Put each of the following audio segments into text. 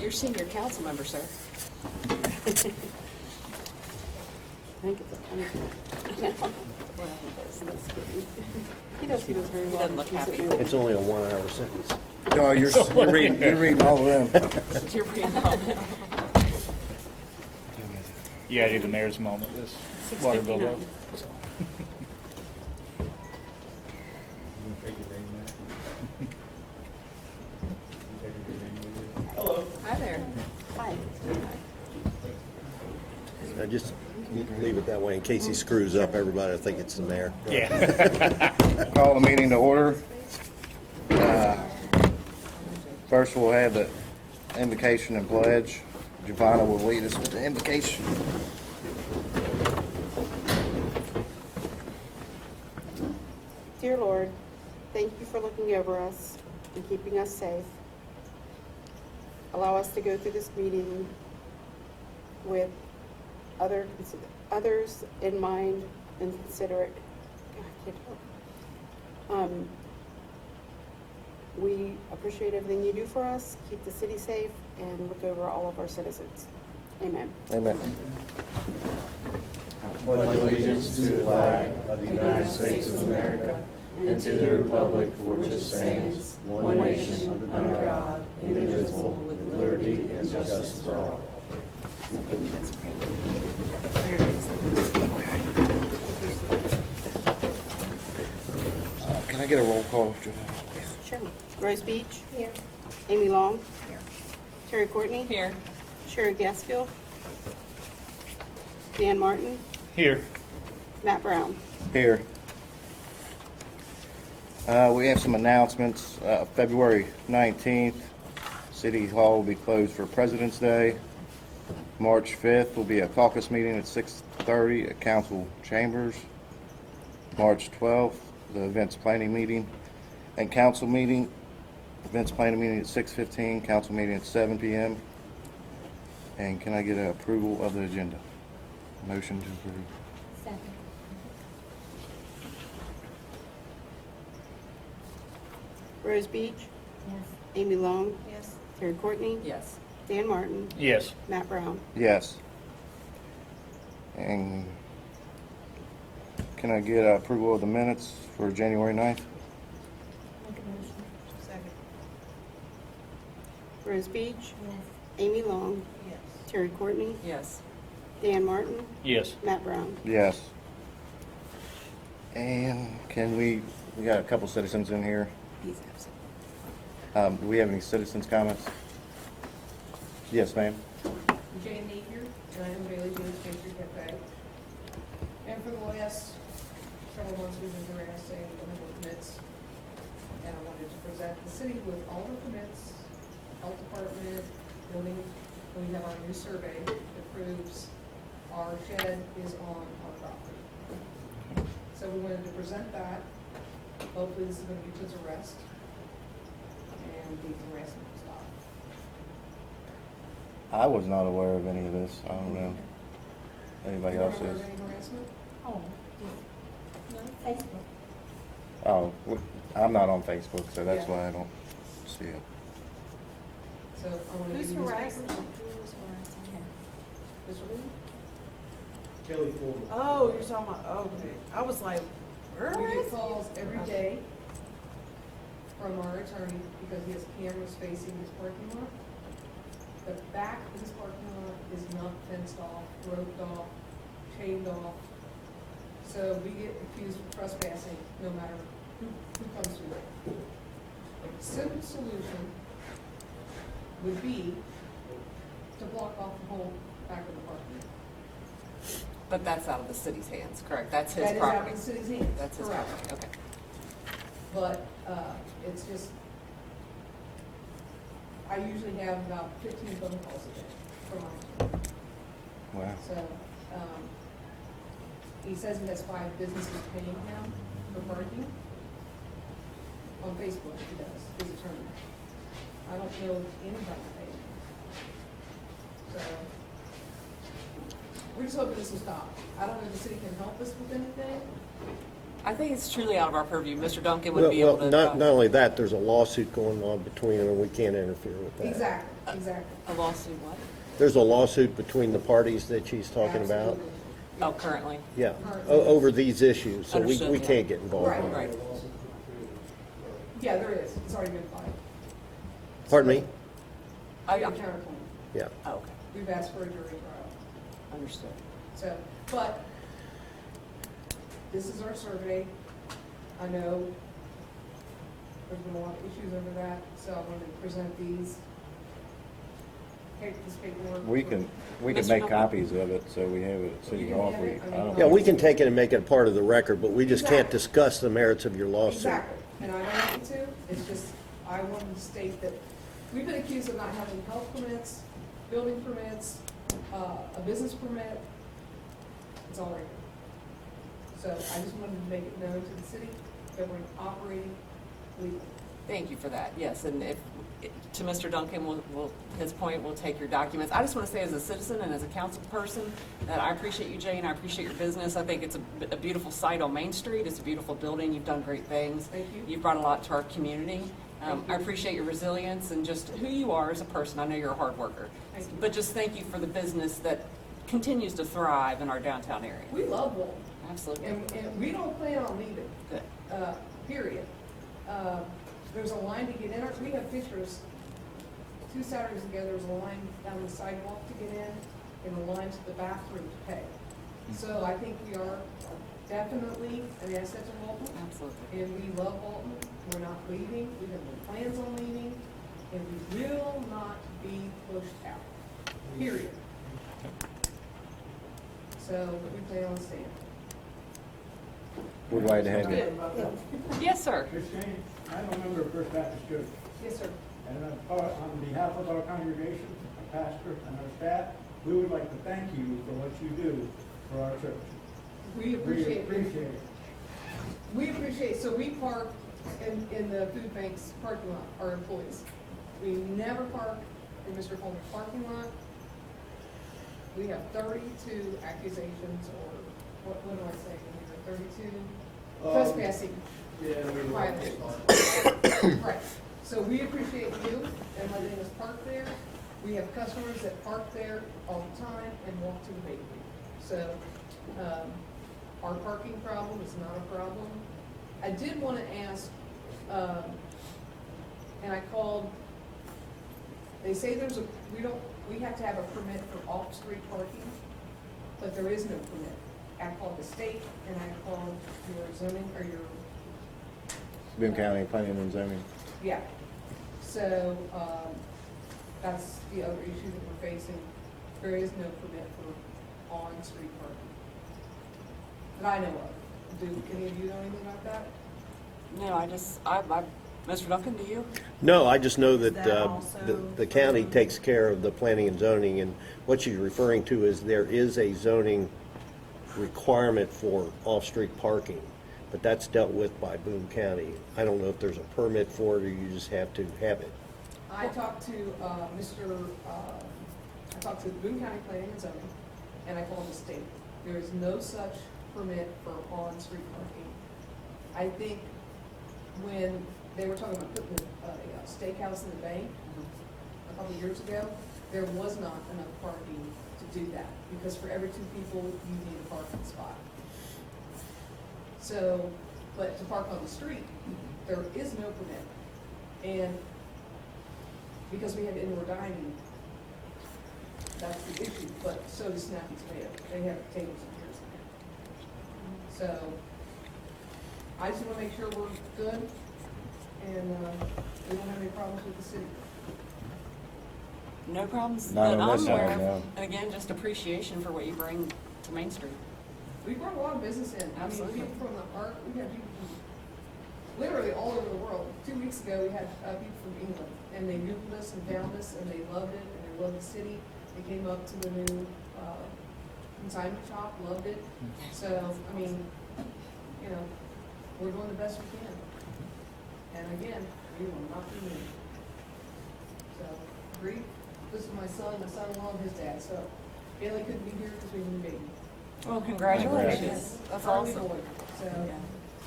your senior council member, sir. I think it's a punishment. Well, he does very well. He doesn't look happy. It's only a 1 hour sentence. No, you're reading all of them. You're reading all that. Yeah, I do the mayor's moment, this water bill. 6:59. Hi there. Hi. I just leave it that way in case he screws up. Everybody will think it's the mayor. Yeah. Call the meeting to order. First, we'll have the invocation and pledge. Giovanna will lead us with the invocation. Dear Lord, thank you for looking over us and keeping us safe. Allow us to go through this meeting with others in mind and considerate. God, I can't talk. We appreciate everything you do for us, keep the city safe, and look over all of our citizens. Amen. Amen. Pledge allegiance to the flag of the United States of America and to the republic for which it stands, one nation, under God, indivisible, with liberty and justice for all. Can I get a roll call, Giovanna? Sure. Rose Beach? Here. Amy Long? Here. Terry Courtney? Here. Sherry Gaskill? Dan Martin? Here. Matt Brown? Here. We have some announcements. February 19th, City Hall will be closed for President's Day. March 5th will be a caucus meeting at 6:30 at Council Chambers. March 12th, the events planning meeting and council meeting. Events planning meeting at 6:15, council meeting at 7 p.m. And can I get an approval of the agenda? Motion to approve. Second. Rose Beach? Yes. Amy Long? Yes. Terry Courtney? Yes. Dan Martin? Yes. Matt Brown? Yes. And can I get approval of the minutes for January 9th? Make a motion. Second. Rose Beach? Yes. Amy Long? Yes. Terry Courtney? Yes. Dan Martin? Yes. Matt Brown? Yes. And we got a couple citizens in here. He's absent. Do we have any citizens' comments? Yes, ma'am. Jane Napier, and I am Bailey James Pastry Cafe. And for the last several months, we've been harassing the number of permits. And I wanted to present the city with all the permits, health department, building, we have our new survey that proves our shed is on our property. So we wanted to present that. Hopefully this is going to be put to rest. And the harassment will stop. I was not aware of any of this. I don't know. Anybody else Anyone is? aware of any harassment? Oh, no, Facebook. Oh, I'm not on Facebook, so that's Yeah. why I don't see it. So I want to Who's give you this harassing? paper. Mr. Lee? Kelly Fulton. Oh, you're talking about, okay. I was like, We get calls every day from our attorney because he has cameras facing his parking lot. The back of his parking lot is not fenced off, roped off, chained off. So we get accused of trespassing no matter who comes through there. A simple solution would be to block off the whole back of the parking lot. but that's out of the city's hands, correct? That's his That is out property. of the city's hands. That's his Correct. property, okay. But it's just, I usually have about 15 phone calls a day from my attorney. Wow. So, he says he has 5 businesses paying him for parking. On Facebook, he does, his attorney. I don't know if anybody paid him. So, we're just hoping this will stop. I don't know if the city can help us with anything. I think it's truly out of our purview. Mr. Duncan would be able to. Not only that, there's a lawsuit going on between them, and we can't interfere with that. Exactly. A lawsuit, what? There's a lawsuit between the parties that she's talking about. Absolutely. Oh, currently? Yeah, over these issues, so we Understood, yeah. can't get involved Right. in it. Right. Yeah, there is. It's already been filed. Pardon me? We have a counterclaim. Yeah. Oh, okay, We've asked for a jury trial. understood. So, but this is our survey. I know there's been a lot of issues over that, so I wanted to present these. This paperwork. We can Mr. make Duncan? copies of it, so we have it at City You can Hall. have if it, I I don't mean- Yeah, know. we can take it and make it a part of the record, but we just can't Exactly. discuss the merits of your lawsuit. Exactly, and I don't want to, it's just, I wanted to state that we've been accused of not having health permits, building permits, a business permit. It's all right here. So I just wanted to make it known to the city that we're operating legally. Thank you for that, yes, and if, to Mr. Duncan, his point, we'll take your documents. I just want to say as a citizen and as a council person that I appreciate you, Jane, I appreciate your business. I think it's a beautiful site on Main Street, it's a beautiful building, you've done great things. Thank you. You've brought a lot to our community. Thank you. I appreciate your resilience and just who you are as a person. I know you're a hard worker. Thank you. But just thank you for the business that continues to thrive in our downtown area. We love Walton, Absolutely. and we don't plan on leaving, Good. period. There's a line to get in, we have pictures. 2 Saturdays ago, there was a line down the sidewalk to get in, and a line to the bathroom to pay. So I think we are definitely an asset to Walton, Absolutely. and we love Walton. We're not leaving, we have no plans on leaving, and we will not be pushed out, period. So we plan on staying. We're glad to have you. Good. Yes, sir. Christine, I'm a member of First Baptist Church, Yes, sir. and on behalf of our congregation, our pastor, and our staff, we would like to thank you for what you do for our church. We We appreciate it. appreciate it. We appreciate, so we park in the food bank's parking lot, our employees. We never park in Mr. Coleman's parking lot. We have 32 accusations, or what am I saying here, 32 trespassing violations. Right, so we appreciate you and letting us park there. We have customers that park there all the time and walk to the bakery. So, our parking problem is not a problem. I did want to ask, and I called, they say we have to have a permit for off-street parking, but there is no permit. I called the state and I called your zoning, or your, Boone County Planning and Zoning. yeah. So, that's the other issue that we're facing. There is no permit for on-street parking that I know of. Do any of you know anything about that? No, Mr. Duncan, do you? No, I just know that Is that also the county takes care of the planning and zoning, and what you're referring to is there is a zoning requirement for off-street parking, but that's dealt with by Boone County. I don't know if there's a permit for it, or you just have to have it. I talked to I talked to the Boone County Planning and Zoning, and I called the state. There is no such permit for on-street parking. I think when they were talking about putting a steakhouse in the bank a couple of years ago, there was not enough parking to do that, because for every 2 people, you need a parking spot. So, but to park on the street, there is no permit. And because we have indoor dining, that's the issue, but so does Snappy Tomato. They have tables and chairs in there. So, I just wanna make sure we're good, and, we don't have any problems with the city. No problems Not that on I'm this aware side, of. no. And again, just appreciation for what you bring to Main Street. We brought a lot of business in. I mean, Absolutely. people from the art, we had people from literally all over the world. 2 weeks ago, we had people from England, and they Googled us and found us, and they loved it, and they loved the city. They came up to the new consignment shop, loved it. So, I mean, you know, we're doing the best we can. And again, we will not be moved. So, agree? This is my son-in-law, and his dad. So, Bailey couldn't be here because we had a baby. Well, congratulations. Congratulations. That's Early awesome. boy. So, Yeah.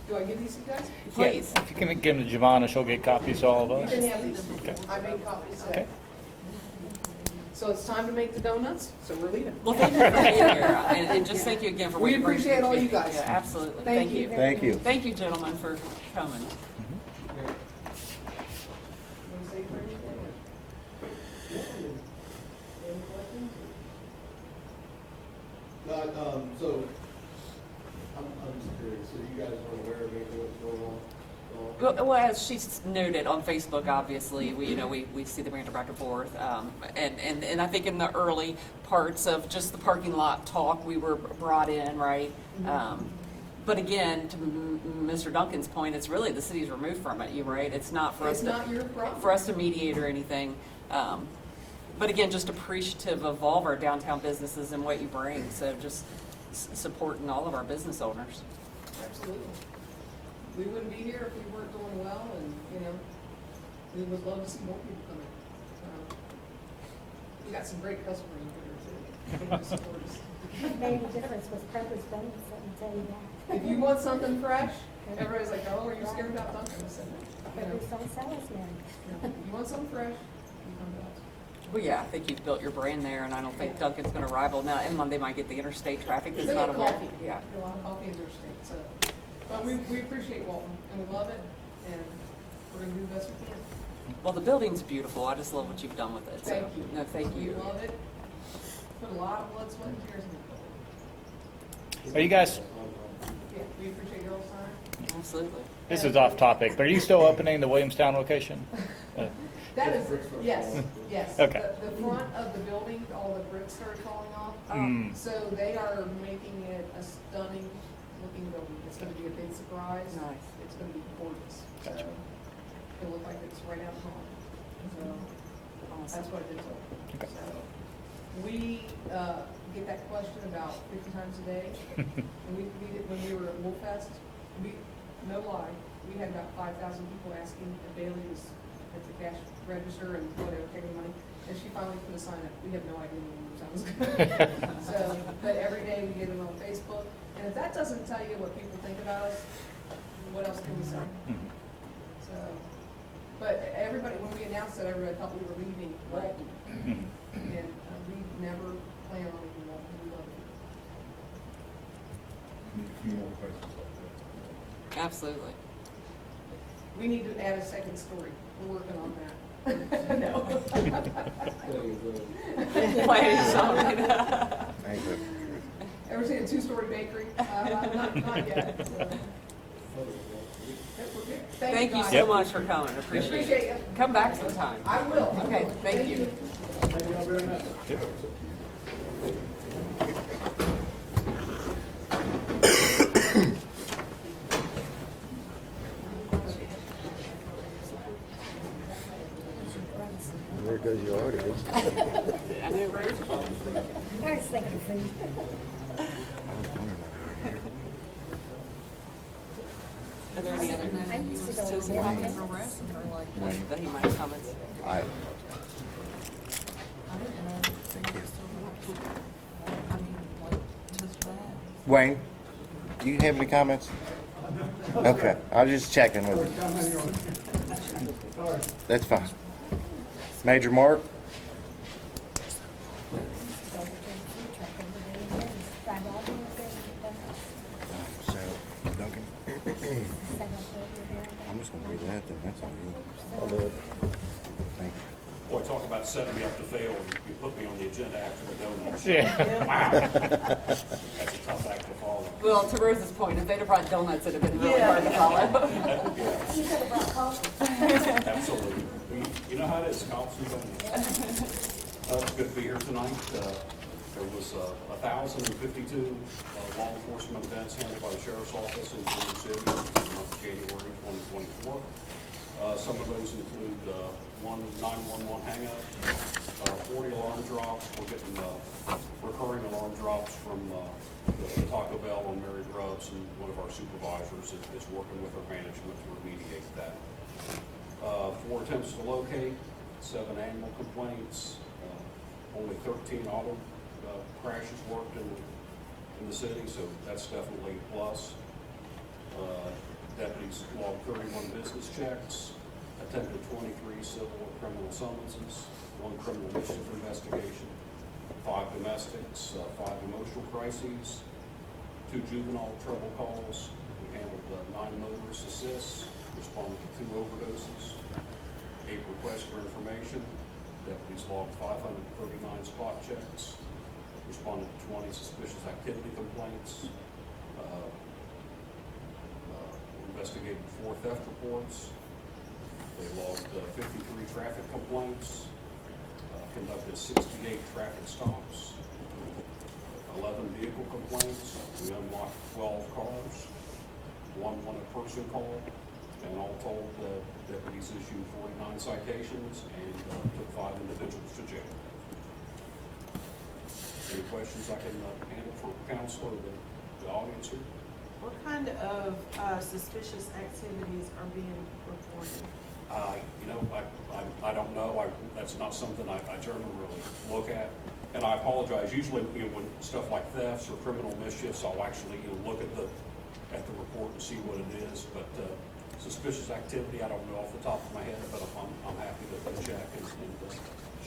Do I give these to you guys? Please. Yeah, if you can give them to Giovanna, she'll get copies to all of You us. can have these. Okay. I made copies Okay. today. So it's time to make the donuts, so we're leaving. Well, thank you for being here, and just thank you again for what We you bring to the appreciate all you community. guys. Yeah, absolutely. Thank you. Thank you. Thank you, gentlemen, for coming. Want to say for anything? Any questions? So, I'm just curious, so you guys aren't aware of anything that's going on? Well, as she's noted on Facebook, obviously, we see the banter back and forth. And I think in the early parts of just the parking lot talk, we were brought in, right? But again, to Mr. Duncan's point, it's really the city's removed from it, right? It's not for us It's not your problem. for us to mediate or anything. But again, just appreciative of all of our downtown businesses and what you bring. So just supporting all of our business owners. Absolutely. We wouldn't be here if we weren't doing well, and, we would love to see more people come in. We got some great customers over here too. They just support us. Made a difference with Pepper's Donuts, let me tell you that. If you want something fresh, everybody's like, oh, are you scared about Dunkin'? I said, Pepper's don't sell us now. if you want something fresh, you come to us. Well, yeah, I think you've built your brand there, and I don't think Duncan's going to rival now. And Monday might get the interstate traffic that's They not get aware. coffee. Yeah. A lot of coffee in their state, so. But we appreciate Walton, and we love it, and we're gonna do the best we can. Well, the building's beautiful. I just love what you've done with it. So, Thank you. No, thank We you. love it. Put a lot of blood, sweat, and tears in the building. Are you guys, Yeah, we appreciate your time. Absolutely. this is off topic, but are you still opening the Williamstown location? That is, yes, yes. Okay. The front of the building, all the bricks started falling off. Mm. So they are making it a stunning looking building. It's gonna be a big surprise. Nice. It's gonna be gorgeous. So Gotcha. it'll look like it's right out of home. So Awesome. that's what it is. Okay. So we, get that question about 50 times a day. And we did, when we were at Wolf Fest, no lie, we had about 5,000 people asking if Bailey was at the cash register and whatever, taking money. And she finally put a sign up. We have no idea when the time was going. So, but every day we get it on Facebook. And if that doesn't tell you what people think about us, what else can we say? Mhm. So, but everybody, when we announced that, everybody thought we were leaving Walton. Mhm. And we never plan on leaving Walton. We love it. Absolutely. We need to add a second story. We're working on that. No. Planning something. Ever seen a two-story bakery? Not yet. So. Thank you guys. so much for coming. Appreciate it. Appreciate it. Come back sometime. I will. Okay, thank you. Thank you all very much. There goes your audience. I know, right? I was thinking food. Are there any other I used to go citizen there. comments or rest, or like that he might have comments? Aye. Wayne, do you have any comments? Okay, I was just checking with you. Sorry. That's fine. Major Mark? So, Duncan? I'm just gonna read that then, that's all you. I'll do it. Thank you. Boy, talk about setting me up to fail. You put me on the agenda after the donuts. Yeah. Wow. That's a tough act to follow. Well, to Rose's point, if they'd have brought donuts, it'd have been really hard to follow. Absolutely. You know how it is, cops and donuts. It's good to be here tonight. There was 1,052 law enforcement events handled by the Sheriff's Office in Kansas City in the month of January 2024. Some of those include one 911 hang-up, 40 alarm drops. We're getting recurring alarm drops from the Taco Bell on Mary Grubbs, and one of our supervisors is working with our management to remediate that. 4 attempts to locate, 7 animal complaints, only 13 auto crashes worked in the city, so that's definitely a plus. Deputies logged 31 business checks, attempted 23 civil or criminal summonses, 1 criminal mischief investigation, 5 domestics, 5 emotional crises, 2 juvenile trouble calls. We handled 9 motorist assists, responded to 2 overdoses, 8 requests for information. Deputies logged 539 spot checks, responded to 20 suspicious activity complaints, investigated 4 theft reports. They logged 53 traffic complaints, conducted 68 traffic stops, 11 vehicle complaints. We unlocked 12 cars, 1 wanted person call, and all told, deputies issued 49 citations and took 5 individuals to jail. Any questions I can handle for council or the audience here? What kind of suspicious activities are being reported? I don't know. That's not something I generally really look at. And I apologize. Usually, when stuff like thefts or criminal mischiefs, I'll actually look at the report and see what it is. But suspicious activity, I don't know off the top of my head. But I'm happy to check and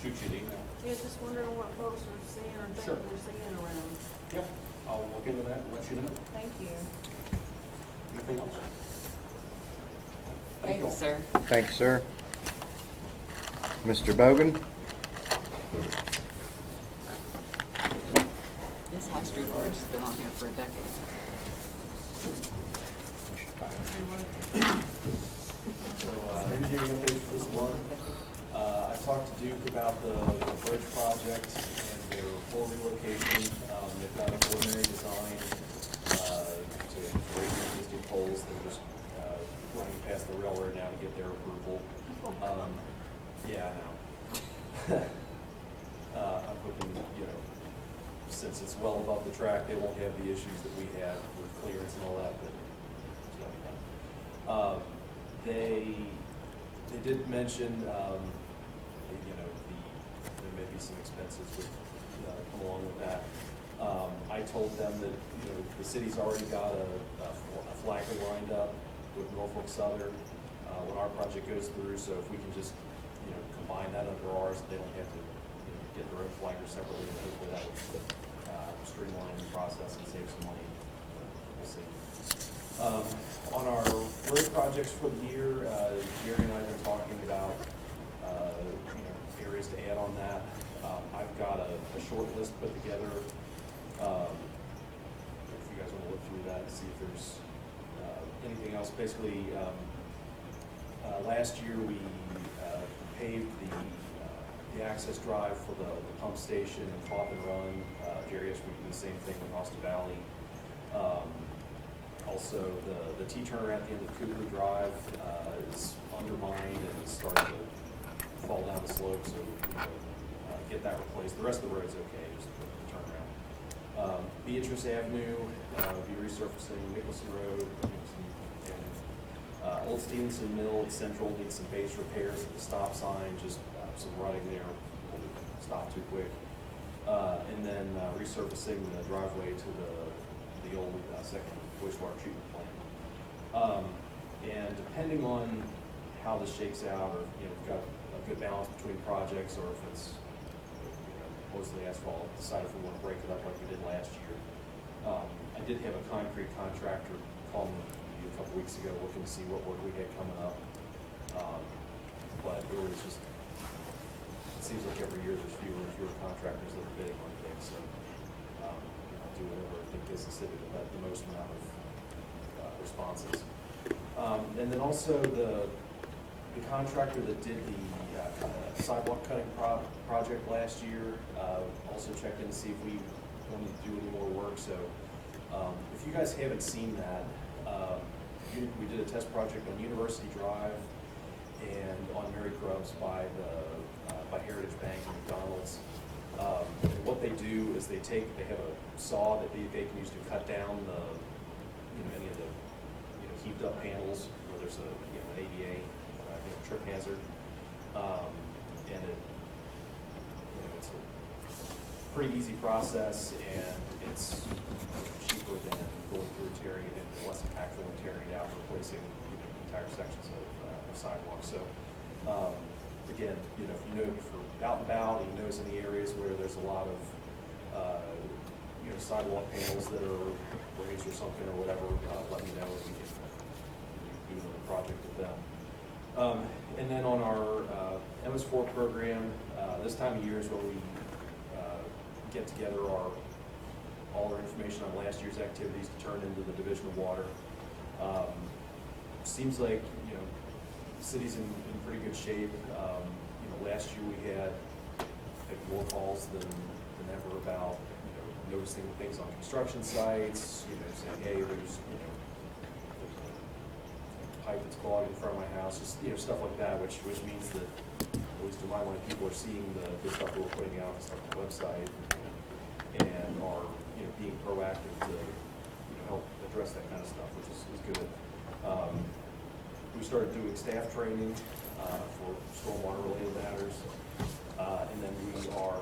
shoot you an email. Yeah, just wondering what folks are seeing or think Sure. they're seeing around. Yep. I'll look into that and let you know. Thank you. Anything else? Thank you, all. sir. Thank you, sir. Mr. Bogan? This High Street Bridge has been on here for a decade. So, engineering update for this month. I talked to Duke about the bridge project and their full relocation. They've got a preliminary design to raise the existing poles. They're just running past the railroad now to get their approval. Yeah, I know. I'm hoping, since it's well above the track, they won't have the issues that we have with clearance and all that. But they did mention, there may be some expenses that come along with that. I told them that, the city's already got a flagger lined up with Norfolk Southern when our project goes through, so if we can just, combine that under ours, they don't have to, get their own flagger separately, and hopefully that would streamline the process and save some money. We'll see. On our road projects for the year, Gary and I have been talking about, areas to add on that. I've got a short list put together. If you guys want to look through that and see if there's anything else. Basically, last year we paved the access drive for the pump station and Top and Run. Gary asked me to do the same thing with Austin Valley. Also, the T-turner at the end of Cooper Drive is undermined and is starting to fall down the slope, so get that replaced. The rest of the road's okay, just the turnaround. Beatrice Avenue will be resurfacing, Nicholson Road, and Old Stevenson Mill at Central needs some base repairs at the stop sign, just some rutting there, stop too quick. And then resurfacing the driveway to the old second wastewater treatment plant. And depending on how this shakes out, or we've got a good balance between projects, or if it's mostly asphalt, decided if we want to break it up like we did last year. I did have a concrete contractor call me a couple weeks ago looking to see what work we had coming up. But it was just, it seems like every year there's fewer and fewer contractors that are bidding on things, so I'll do whatever I think gives the city the most amount of responses. And then also the contractor that did the sidewalk cutting project last year also checked in to see if we wanted to do any more work. So if you guys haven't seen that, we did a test project on University Drive and on Mary Grubbs by Heritage Bank and McDonald's. And what they do is they have a saw that they can use to cut down any of the heaped up panels where there's an ADA trip hazard, and it's a pretty easy process, and it it's cheaper than going through tearing it, and less impactful than tearing it out, replacing entire sections of sidewalk. So again, if you know, if you're out and about and you notice any areas where there's a lot of sidewalk panels that are raised or something or whatever, let me know, and we can do another project with them. And then on our MS4 program, this time of year is when we get together all our information on last year's activities to turn into the Division of Water. Seems like the city's in pretty good shape. Last year we had more calls than ever about noticing things on construction sites. Saying, hey, there's a pipe that's clogged in front of my house. Just stuff like that, which means that at least in my mind, people are seeing the stuff we're putting out, the stuff on the website, and are being proactive to help address that kind of stuff, which is good. We started doing staff training for stormwater related matters, and then we are,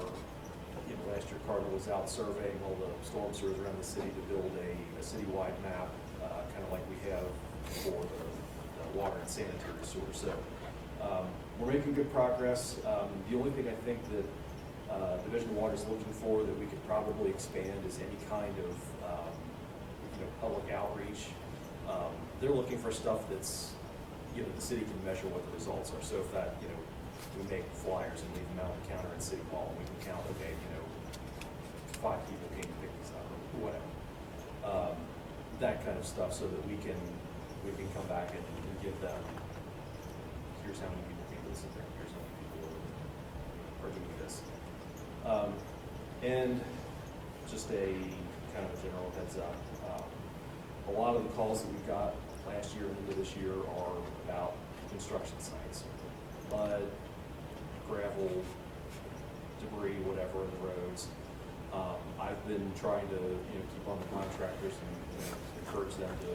last year Cardinal was out surveying all the storm sewers around the city to build a citywide map, kind of like we have for the water and sanitary sewers. So we're making good progress. The only thing I think that Division of Water is looking for that we could probably expand is any kind of public outreach. They're looking for stuff that's the city can measure what the results are. So if that we make flyers and leave them out on the counter at City Hall, we can count, okay, 5 people came to pick these up or whatever. That kind of stuff, so that we can come back and give them, here's how many people came to this event, here's how many people are doing this. And just a kind of a general heads up, a lot of the calls that we got last year and into this year are about construction sites, mud, gravel, debris, whatever in the roads. I've been trying to keep on the contractors and encourage them to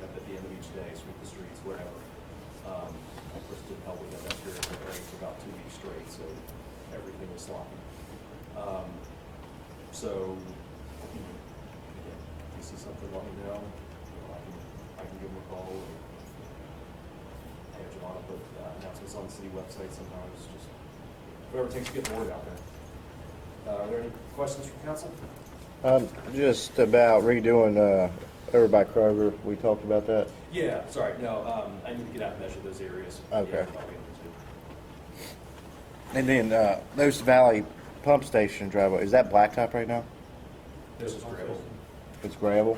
at the end of each day sweep the streets, whatever. Of course, it didn't help with that period of rain for about 2 weeks straight, so everything was sloppy. So again, if you see something, let me know. I can give them a call. Or I have Joanna put announcements on the city website sometimes. Just whatever it takes to get the word out there. Are there any questions from council? Just about redoing over by Kroger. We talked about that. Yeah, sorry. No, I need to get out and measure those areas. Okay. Yeah, I'll be able to. And then Los Valley Pump Station driveway, is that blacktop right now? This is gravel. It's gravel.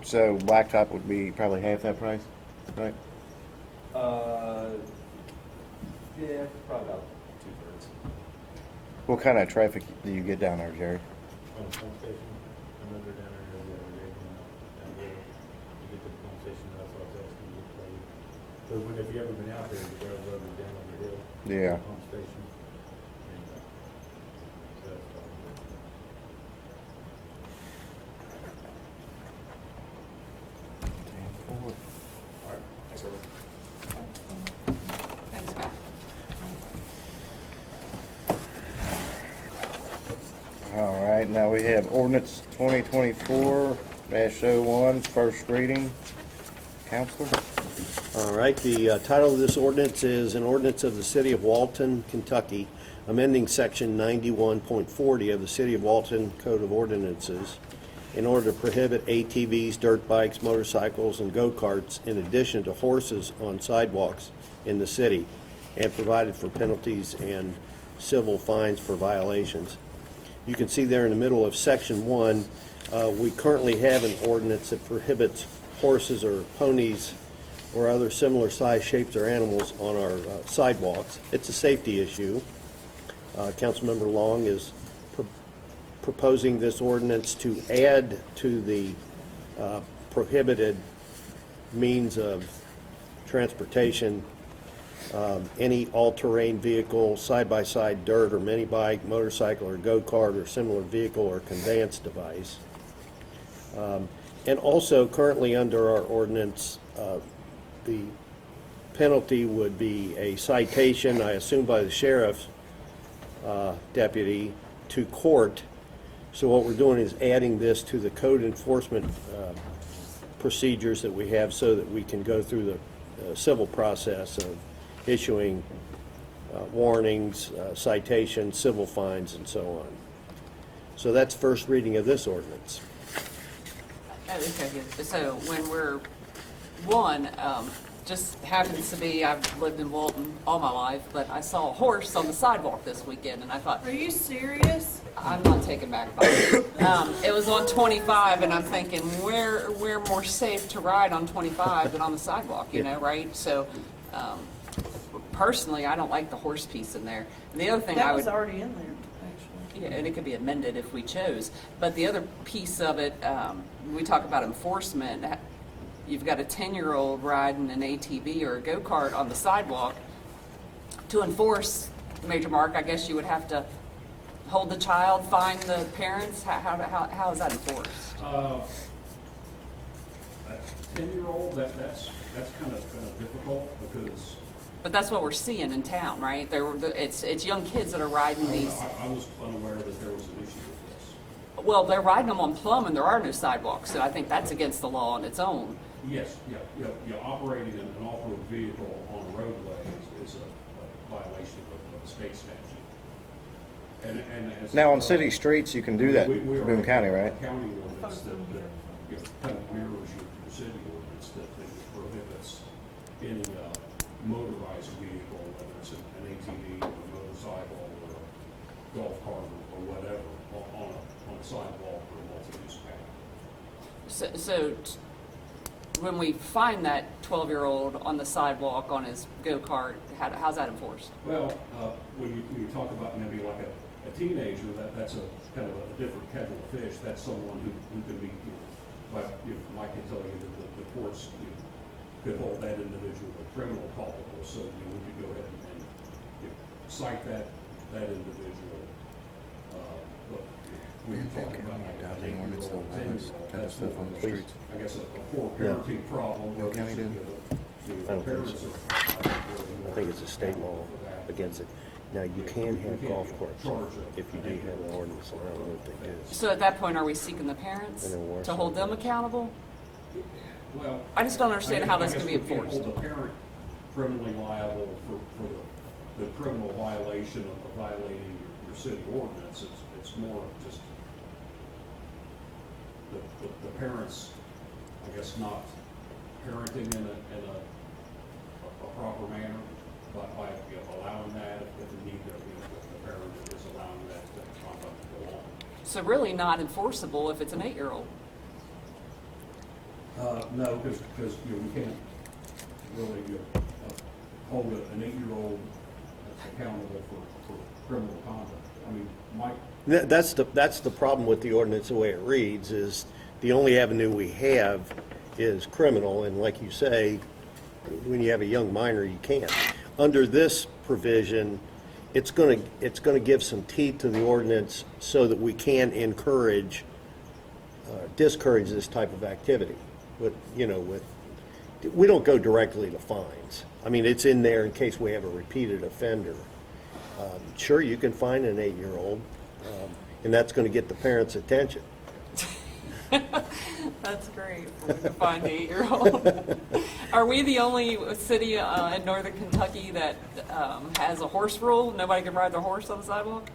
So blacktop would be probably half that price, right? Yeah, probably about 2/3. What kind of traffic do you get down there, Jerry? On the pump station, I remember down there the other day, down there, you get to the pump station, that's what I was asking you to play. So if you ever been out there, you drive over down on the hill. Yeah. Pump station. And, so that's all. All right. Thanks, everyone. Thanks, Matt. All right, now we have ordinance 2024-01, first reading. Counselor? All right, the title of this ordinance is an ordinance of the City of Walton, Kentucky, amending Section 91.40 of the City of Walton Code of Ordinances in order to prohibit ATVs, dirt bikes, motorcycles, and go-karts in addition to horses on sidewalks in the city, and provided for penalties and civil fines for violations. You can see there in the middle of Section 1, we currently have an ordinance that prohibits horses or ponies or other similar size, shapes, or animals on our sidewalks. It's a safety issue. Councilmember Long is proposing this ordinance to add to the prohibited means of transportation any all-terrain vehicle, side-by-side dirt or mini bike, motorcycle or go-kart or similar vehicle or conveyance device. And also currently under our ordinance, the penalty would be a citation, I assume by the sheriff's deputy, to court So what we're doing is adding this to the code enforcement procedures that we have so that we can go through the civil process of issuing warnings, citations, civil fines, and so on. So that's first reading of this ordinance. Okay, good. So when we're, just happens to be, I've lived in Walton all my life, but I saw a horse on the sidewalk this weekend, and I thought, Are you serious? I'm not taken back by it. It was on 25, and I'm thinking, we're more safe to ride on 25 than on the sidewalk, you know, right? So, personally, I don't like the horse piece in there. And the other thing I That would. was already in there, actually. Yeah, and it could be amended if we chose. But the other piece of it, when we talk about enforcement, you've got a 10-year-old riding an ATV or a go-kart on the sidewalk. To enforce, Major Mark, I guess you would have to hold the child, fine the parents. How is that enforced? A 10-year-old, that's kind of difficult because. But that's what we're seeing in town, right? It's young kids that are riding these. I was unaware that there was an issue with this. Well, they're riding them on Plum, and there are no sidewalks, so I think that's against the law on its own. Yes, yeah, operating an off-road vehicle on a roadway is a violation of the state statute. And as Now, on city streets, you can do that we in are Boone County, a right? county ordinance that kind of mirrors your city ordinance that prohibits any motorized vehicle, whether it's an ATV or a motorcycle or a golf cart or whatever, on a sidewalk or a multi-use path. So when we find that 12-year-old on the sidewalk on his go-kart, how's that enforced? Well, when you talk about maybe like a teenager, that's a kind of a different kettle of fish. That's someone who can be, like Mike can tell you that the courts could hold that individual a criminal culpable. So we could go ahead and cite that individual. But when you talk about like an 8-year-old, 10-year-old, that's stuff on the streets. I guess a poor parenting problem. What can we do? I don't think so. I think it's a state law against it. Now, you can have golf carts if you do have an ordinance, and I don't know if they do. So at that point, are we seeking the parents And then worse. to hold them accountable? Well, I just don't understand how that's I going to guess be we can't enforced. hold the parent criminally liable for the criminal violation of violating your city ordinance. It's more just the parents, I guess, not parenting in a proper manner, but by allowing that, if the need, the parent is allowing that conduct to go on. So really not enforceable if it's an 8-year-old. No, because we can't really hold an 8-year-old accountable for criminal conduct. I mean, Mike. That's the problem with the ordinance, the way it reads, is the only avenue we have is criminal, and like you say, when you have a young minor, you can't. Under this provision, it's going to give some teeth to the ordinance so that we can discourage this type of activity. We don't go directly to fines. I mean, it's in there in case we have a repeated offender. Sure, you can fine an 8-year-old, and that's going to get the parents' attention. That's great. We can find an 8-year-old. Are we the only city in northern Kentucky that has a horse rule? Nobody can ride their horse on the sidewalk?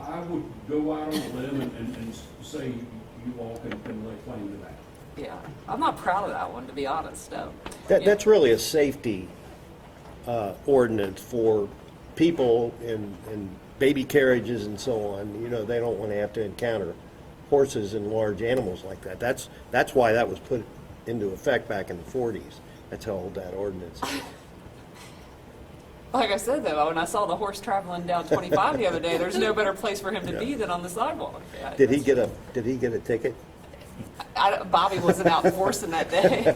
I would go out on a limb and say you all can lay claim to that. Yeah, I'm not proud of that one, to be honest. That's really a safety ordinance for people in baby carriages and so on. They don't want to have to encounter horses and large animals like that. That's why that was put into effect back in the 40s. That's how old that ordinance is. Like I said, though, when I saw the horse traveling down 25 the other day, there's no better place for him to be than on the sidewalk. Yeah, Did he get a ticket? Bobby wasn't out enforcing that day.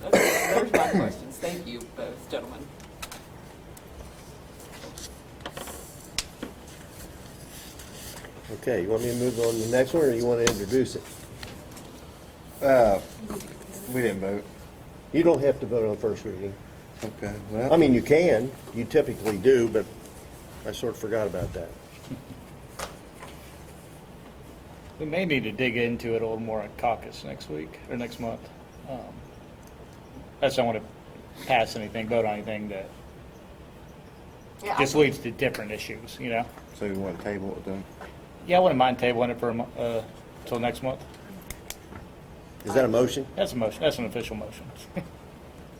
Okay, there's my questions. Thank you, both gentlemen. Okay, you want me to move on to the next one, or you want to introduce it? We didn't vote. You don't have to vote on first reading. Okay, I well, mean, you can. You typically do, but I sort of forgot about that. We may need to dig into it a little more at caucus next week, or next month. I just don't want to pass anything, vote on anything that Yeah, just leads to different issues, you know? So you want to table it then? Yeah, I wouldn't mind tabling it for till next month. Is that a motion? That's a motion, that's an official motion.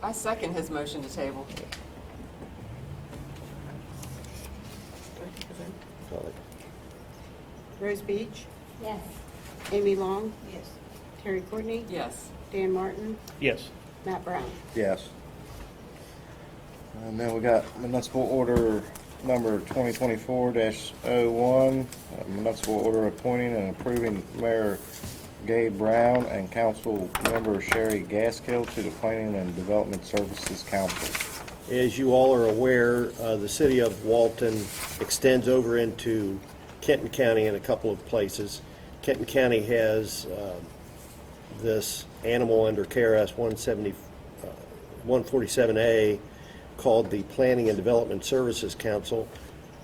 I second his motion to table. Rose Beach, Yes. Amy Long, Yes. Terry Courtney, Yes. Dan Martin, Yes. Matt Brown. Yes. And then we got municipal order number 2024-01, municipal order appointing and approving Mayor Gabe Brown and Council Member Sherry Gaskill to the Planning and Development Services Council. As you all are aware, the city of Walton extends over into Kenton County in a couple of places. Kenton County has this animal under KRS 147A called the Planning and Development Services Council,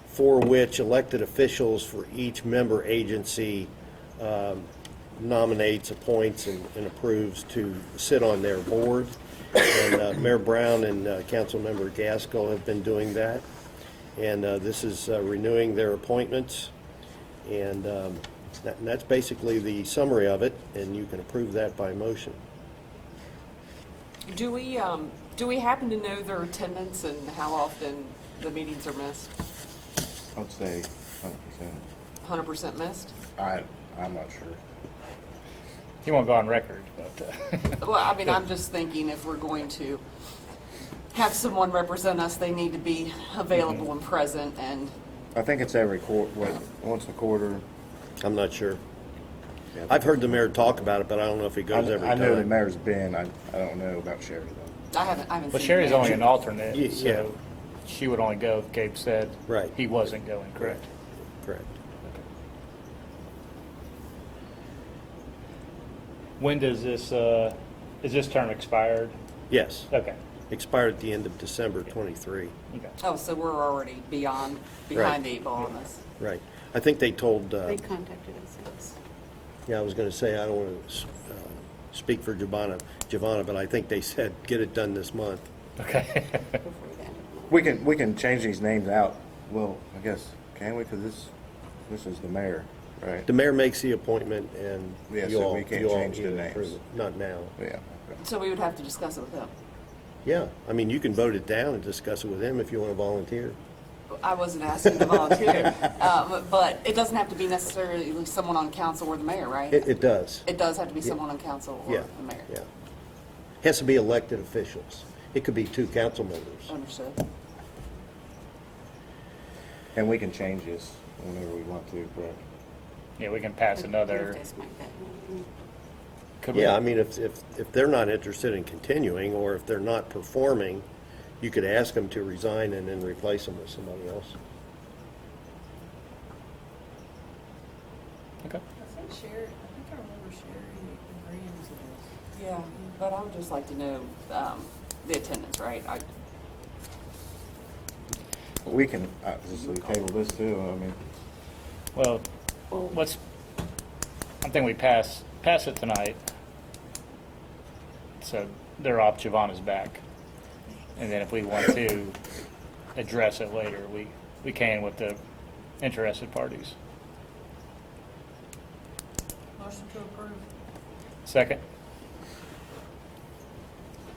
for which elected officials for each member agency nominates, appoints, and approves to sit on their board. And Mayor Brown and Councilmember Gaskell have been doing that. And this is renewing their appointments. And that's basically the summary of it, and you can approve that by motion. Do we happen to know their attendance and how often the meetings are missed? I would say 100%. 100% missed? I'm not sure. He won't go on record, but Well, I mean, I'm just thinking if we're going to have someone represent us, they need to be available and present, and I think it's every once a quarter. I'm not sure. I've heard the mayor talk about it, but I don't know if he goes every I time. know the mayor's been. I don't know about Sherry though. I haven't but seen Sherry's that. only an alternate, Yeah. so she would only go if Gabe said Right. he wasn't going, correct? Correct. When does this, is this term expired? Yes. Okay. Expired at the end of December 23. Okay. Oh, so we're already behind Right. the eight ball on this. Right. I think they told, They contacted us. yeah, I was going to say, I don't want to speak for Giovanna, but I think they said, get it done this month. Okay. Before the end of the month. We can change these names out. Well, I guess can we? Because this is the mayor, right? The mayor makes the appointment, and Yeah, you so all we can't you all change the either names. approve it. Not now. Yeah. Okay. So we would have to discuss it with them. Yeah, I mean, you can vote it down and discuss it with him if you want to volunteer. I wasn't asking to volunteer, but it doesn't have to be necessarily someone on council or the mayor, right? It does. It does have to be someone on council or Yeah, the mayor. yeah. Has to be elected officials. It could be 2 council members. Understood. And we can change this whenever we want to, correct? Yeah, we can pass another. Birthday smack that one. Could we- Yeah, I mean, if they're not interested in continuing, or if they're not performing, you could ask them to resign and then replace them with somebody else. Okay. I think I remember Sherry agreeing to this. Yeah, but I would just like to know the attendance, right? We can just table this too. I mean, Well, I'm thinking we pass it tonight. So they're off, Giovanna's back. And then if we want to address it later, we can with the interested parties. Motion to approve. Second?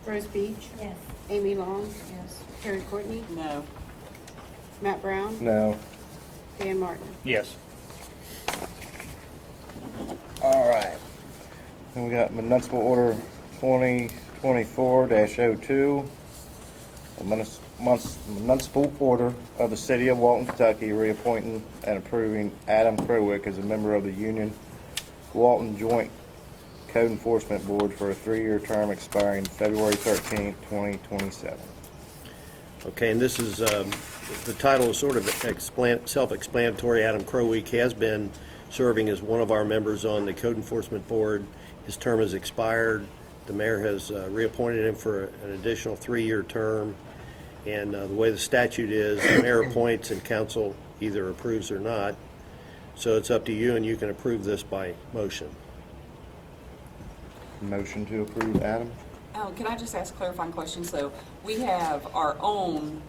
Rose Beach, Yes. Amy Long, Yes. Terry Courtney, No. Matt Brown, no. Dan Martin. Yes. All right. Then we got municipal order 2024-02. A municipal order of the city of Walton, Kentucky, reappointing and approving Adam Crowick as a member of the Union Walton Joint Code Enforcement Board for a 3-year term expiring February 13, 2027. Okay, and this is, the title is sort of self-explanatory. Adam Croweek has been serving as one of our members on the Code Enforcement Board. His term has expired. The mayor has reappointed him for an additional 3-year term. And the way the statute is, the mayor appoints and council either approves or not. So it's up to you, and you can approve this by motion. Motion to approve, Adam? Oh, can I just ask a clarifying question? So we have our own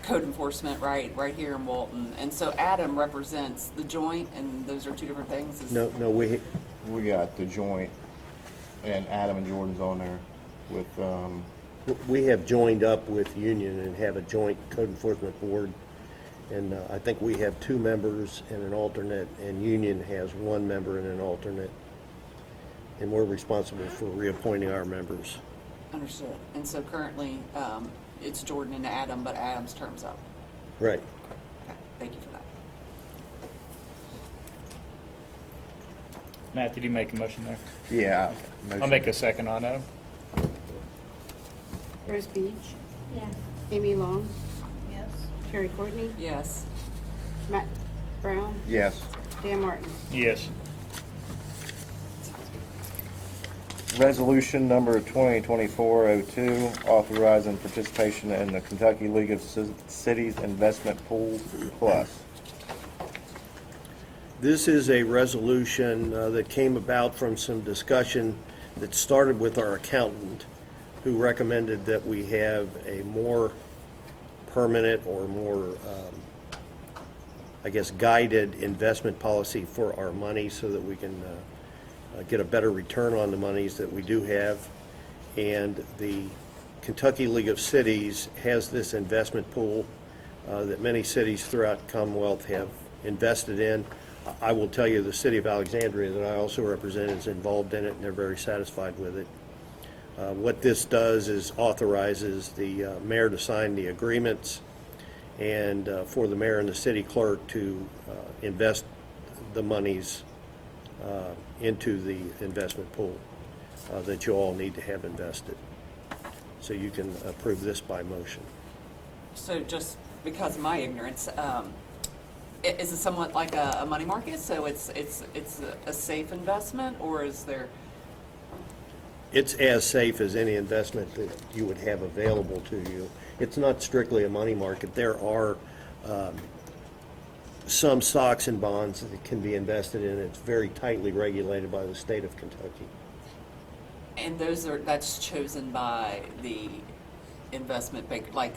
code enforcement, right here in Walton, and so Adam represents the joint, and those are two different things? Is- No, We got the joint, and Adam and Jordan's on there with, we have joined up with Union and have a joint code enforcement board. And I think we have 2 members and an alternate, and Union has 1 member and an alternate. And we're responsible for reappointing our members. Understood. And so currently, it's Jordan and Adam, but Adam's term's up. Right. Okay, thank you for that. Matt, did you make a motion there? yeah. I'll make a second on Adam. Rose Beach, Yes. Amy Long, Yes. Terry Courtney, Yes. Matt Brown, Yes. Dan Martin. Yes. Resolution number 2024-02, authorizing participation in the Kentucky League of Cities Investment Pool Plus. This is a resolution that came about from some discussion that started with our accountant, who recommended that we have a more permanent or more, guided investment policy for our money so that we can get a better return on the monies that we do have. And the Kentucky League of Cities has this investment pool that many cities throughout the Commonwealth have invested in. I will tell you, the city of Alexandria that I also represent is involved in it, and they're very satisfied with it. What this does is authorizes the mayor to sign the agreements and for the mayor and the city clerk to invest the monies into the investment pool that you all need to have invested. So you can approve this by motion. So just because of my ignorance, is it somewhat like a money market? So it's a safe investment, or is there? It's as safe as any investment that you would have available to you. It's not strictly a money market. There are some stocks and bonds that can be invested in. It's very tightly regulated by the state of Kentucky. And that's chosen by the investment bank, like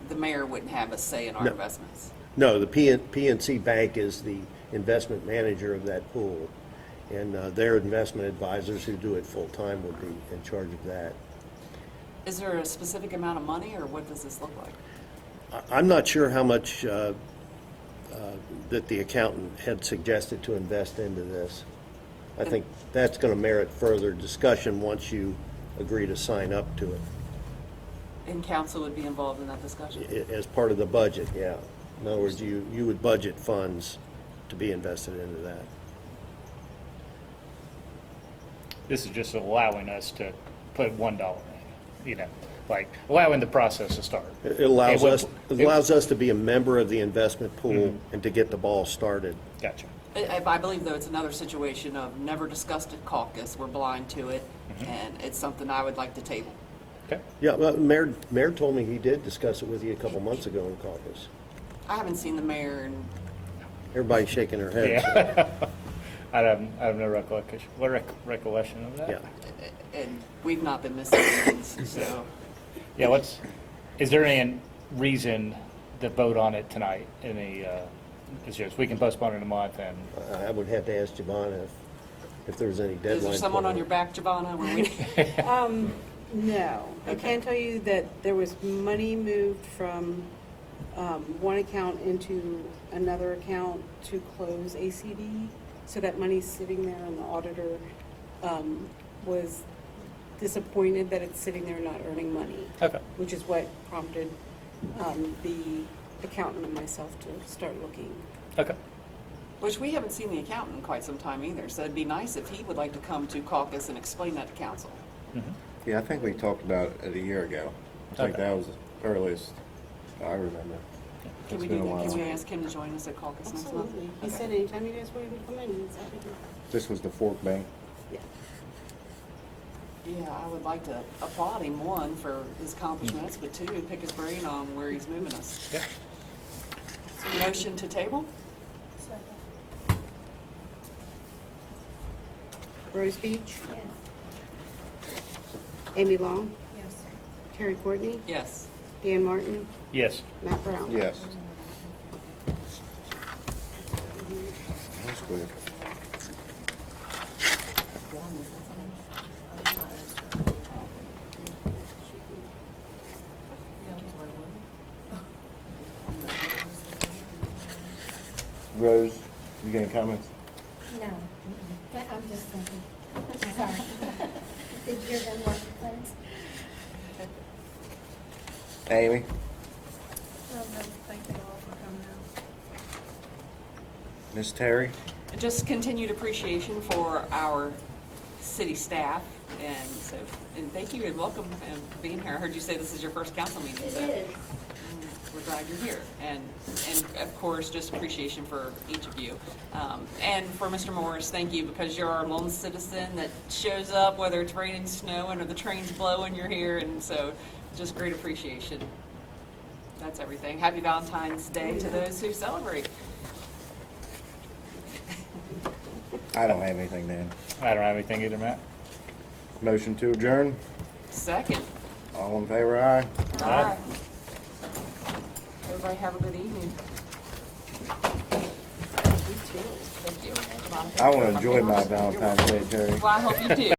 the mayor wouldn't have a say in our No. investments? No, the PNC Bank is the investment manager of that pool, and their investment advisors who do it full-time would be in charge of that. Is there a specific amount of money, or what does this look like? I'm not sure how much that the accountant had suggested to invest into this. I think that's going to merit further discussion once you agree to sign up to it. And council would be involved in that discussion? As part of the budget, yeah. In other words, you would budget funds to be invested into that. This is just allowing us to put $1 in, like allowing the process to start. It allows It us, would- it allows us to be a member of the investment pool and to get the ball started. Gotcha. I believe, though, it's another situation of never discussed at caucus, we're blind to it, and it's something I would like to table. Okay. Yeah, well, Mayor told me he did discuss it with you a couple months ago in caucus. I haven't seen the mayor, and Everybody's shaking their heads. Yeah. I have no recollection of that. Yeah. and we've not been missing meetings, so. Yeah, is there any reason to vote on it tonight? We can postpone it a month and, I would have to ask Giovanna if there's any deadline. Is there someone for on it. your back, Giovanna? Where we- No, I Okay. can tell you that there was money moved from one account into another account to close ACD. So that money's sitting there, and the auditor was disappointed that it's sitting there not earning money, okay. which is what prompted the accountant and myself to start looking. Okay. Which we haven't seen the accountant in quite some time either, so it'd be nice if he would like to come to caucus and explain that to council. Yeah, I think we talked about it a year ago. I think Okay. that was the earliest I remember. Can It's we been do a that? while. Can we ask him to join us at caucus next month? Absolutely. He Okay. said anytime you guys wanted to come in, he's happy to. This was the Fork Bank. Yeah. Yeah, I would like to applaud him, one, for his accomplishments, but two, pick his brain on where he's moving us. Yeah. Motion to table? Second. Rose Beach, Yes. Amy Long, Yes. Terry Courtney, Yes. Dan Martin, Yes. Matt Brown. Yes. That's good. Rose, you got any comments? No, but I'm just thinking. Sorry. Did you hear them work plans? Amy? Thank you all for coming out. Miss Terry? Just continued appreciation for our city staff, and so, and thank you and welcome and being here. I heard you say this is your first council meeting, so we're glad you're here. And of course, just appreciation for each of you. And for Mr. Morris, thank you, because you're our lone citizen that shows up, whether it's raining, snowing, or the train's blowing, you're here, and so just great appreciation. That's everything. Happy Valentine's Day to those who celebrate. I don't have anything, Dan. I don't have anything either, Matt. Motion to adjourn? Second. All in favor, aye? Bye. Everybody have a good evening. You too. Thank you. I want to enjoy my Valentine's Day, Terry. Well, I hope you do.